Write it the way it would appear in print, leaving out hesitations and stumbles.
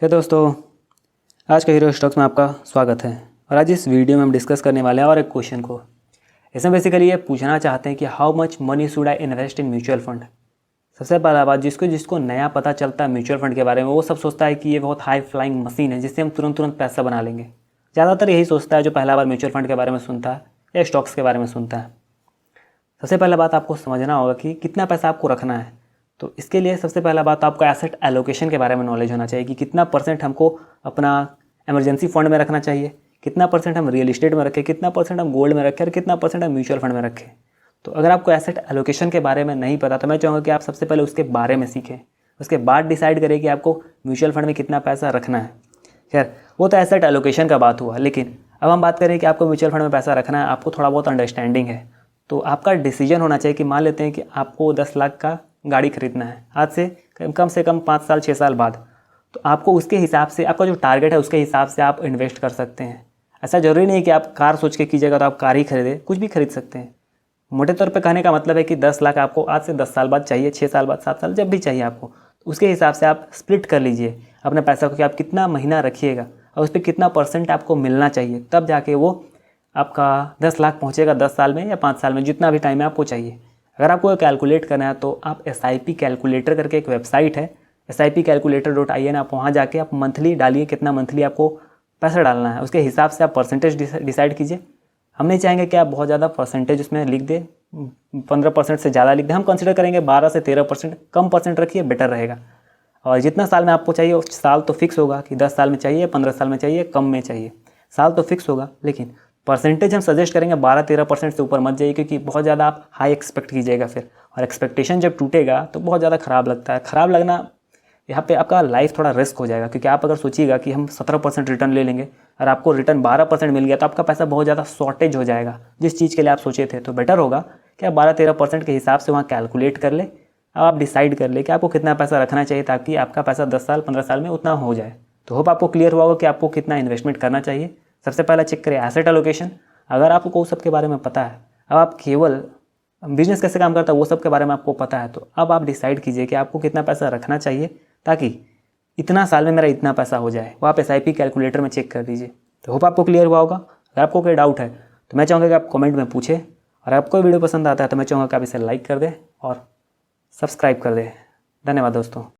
हे दोस्तों, आज के हीरो स्टॉक्स में आपका स्वागत है। और आज इस वीडियो में हम डिस्कस करने वाले हैं और एक क्वेश्चन को। इसमें बेसिकली ये पूछना चाहते हैं कि how much money should I invest in mutual fund. सबसे पहला बात, जिसको नया पता चलता है म्यूचुअल फंड के बारे में, वो सब सोचता है कि ये बहुत हाई फ्लाइंग मशीन है जिससे हम तुरंत पैसा बना लेंगे। ज़्यादातर यही सोचता है जो पहला बार म्यूचुअल फंड के बारे में सुनता है या स्टॉक्स के बारे में सुनता है। सबसे पहला बात आपको समझना होगा कि कितना पैसा आपको रखना है। तो इसके लिए सबसे पहला बात आपको एसेट एलोकेशन के बारे में नॉलेज होना चाहिए कि कितना परसेंट हमको अपना इमरजेंसी फंड में रखना चाहिए, कितना परसेंट हम रियल इस्टेट में रखें, कितना परसेंट हम गोल्ड में रखें और कितना परसेंट हम म्यूचुअल फंड में रखें। तो अगर आपको एसेट एलोकेशन के बारे में नहीं पता तो मैं चाहूँगा कि आप सबसे पहले उसके बारे में सीखें, उसके बाद डिसाइड करें कि आपको म्यूचुअल फंड में कितना पैसा रखना है। खैर, वो तो एसेट एलोकेशन का बात हुआ, लेकिन अब हम बात करें कि आपको म्यूचुअल फंड में पैसा रखना है, आपको थोड़ा बहुत अंडरस्टैंडिंग है। तो आपका डिसीजन होना चाहिए कि मान लेते हैं कि आपको 10 लाख का गाड़ी खरीदना है आज से कम से कम 5 साल 6 साल बाद। तो आपको उसके हिसाब से, आपका जो टारगेट है उसके हिसाब से आप इन्वेस्ट कर सकते हैं। ऐसा ज़रूरी नहीं है कि आप कार सोच के कीजिएगा तो आप कार ही खरीदें, कुछ भी खरीद सकते हैं। मोटे तौर पे कहने का मतलब है कि 10 लाख आपको आज से 10 साल बाद चाहिए, 6 साल बाद, 7 साल, जब भी चाहिए आपको। तो उसके हिसाब से आप स्प्लिट कर लीजिए अपने पैसा को कि आप कितना महीना रखिएगा और उस पर कितना परसेंट आपको मिलना चाहिए, तब जाके वो आपका 10 लाख पहुँचेगा 10 साल में या 5 साल में, जितना भी टाइम आपको चाहिए। अगर आपको कैलकुलेट करना है तो आप SIP कैलकुलेटर करके एक वेबसाइट है, SIPcalculator.in, आप वहाँ जाके आप मंथली डालिए कितना मंथली आपको पैसा डालना है, उसके हिसाब से आप परसेंटेज डिसाइड कीजिए। हम नहीं चाहेंगे कि आप बहुत ज़्यादा परसेंटेज उसमें लिख दें, 15% से ज़्यादा लिख दें। हम कंसिडर करेंगे 12 से 13%, कम परसेंट रखिए, बेटर रहेगा। और जितना साल में आपको चाहिए उस साल तो फिक्स होगा कि 10 साल में चाहिए, 15 साल में चाहिए, कम में चाहिए, साल तो फिक्स होगा। लेकिन परसेंटेज हम सजेस्ट करेंगे 12-13% से ऊपर मत जाइए, क्योंकि बहुत ज़्यादा आप हाई एक्सपेक्ट कीजिएगा फिर, और एक्सपेक्टेशन जब टूटेगा तो बहुत ज़्यादा ख़राब लगता है। ख़राब लगना, यहाँ पे आपका लाइफ थोड़ा रिस्क हो जाएगा। क्योंकि आप अगर सोचिएगा कि हम 17% रिटर्न ले लेंगे और आपको रिटर्न 12% मिल गया तो आपका पैसा बहुत ज़्यादा शॉर्टेज हो जाएगा जिस चीज़ के लिए आप सोचे थे। तो बेटर होगा कि आप 12-13% के हिसाब से वहाँ कैलकुलेट कर ले, आप डिसाइड कर ले कि आपको कितना पैसा रखना चाहिए ताकि आपका पैसा 10 साल 15 साल में उतना हो जाए। तो होप आपको क्लियर हुआ होगा कि आपको कितना इन्वेस्टमेंट करना चाहिए। सबसे पहला चेक करें एसेट एलोकेशन। अगर आपको उस सब के बारे में पता है, अब आप केवल बिजनेस कैसे काम करता है वो सब के बारे में आपको पता है, तो अब आप डिसाइड कीजिए कि आपको कितना पैसा रखना चाहिए ताकि इतना साल में मेरा इतना पैसा हो जाए। वो आप SIP कैलकुलेटर में चेक कर दीजिए। तो होप आपको क्लियर हुआ होगा। अगर आपको कोई डाउट है तो मैं चाहूँगा कि आप कमेंट में पूछें, और आपको वीडियो पसंद आता है तो मैं चाहूँगा कि आप इसे लाइक कर दें और सब्सक्राइब कर दें। धन्यवाद दोस्तों।